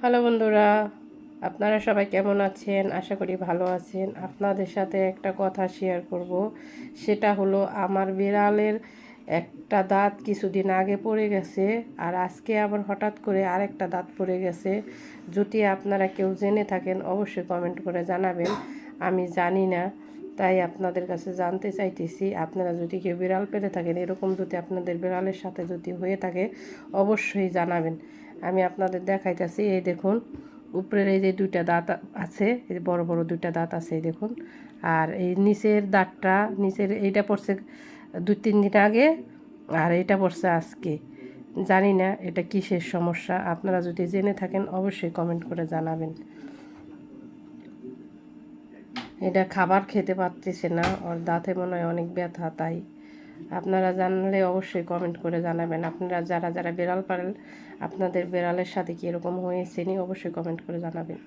Hello বন্ধুরা, আপনারা সবাই কেমন আছেন? আশা করি ভালো আছেন। আপনাদের সাথে একটা কথা শেয়ার করব। সেটা হলো আমার বিড়ালের একটা দাঁত কিছুদিন আগে পড়ে গেছে, আর আজকে আবার হঠাৎ করে আরেকটা দাঁত পড়ে গেছে। যদি আপনারা কেউ জেনে থাকেন অবশ্যই কমেন্ট করে জানাবেন। আমি জানি না, তাই আপনাদের কাছে জানতে চাইতেছি। আপনারা যদি কেউ বিড়াল পেলে থাকেন, এরকম যদি আপনাদের বিড়ালের সাথে যদি হয়ে থাকে অবশ্যই জানাবেন। আমি আপনাদের দেখাইতেছি। এই দেখুন, উপরের এই যে দুইটা দাঁত আছে, এই বড় বড় দুইটা দাঁত আছে, এই দেখুন। আর এই নিচের দাঁতটা, নিচের এইটা পড়ছে 2-3 দিন আগে, আর এটা পড়ছে আজকে। জানি না এটা কিসের সমস্যা। আপনারা যদি জেনে থাকেন অবশ্যই কমেন্ট করে জানাবেন। এটা খাবার খেতে পারতেছে না, ওর দাঁতে মনে হয় অনেক ব্যথা। তাই আপনারা জানলে অবশ্যই কমেন্ট করে জানাবেন। আপনারা যারা যারা বিড়াল পালেন, আপনাদের বিড়ালের সাথে কি এরকম হয়েছে নি অবশ্যই কমেন্ট করে জানাবেন।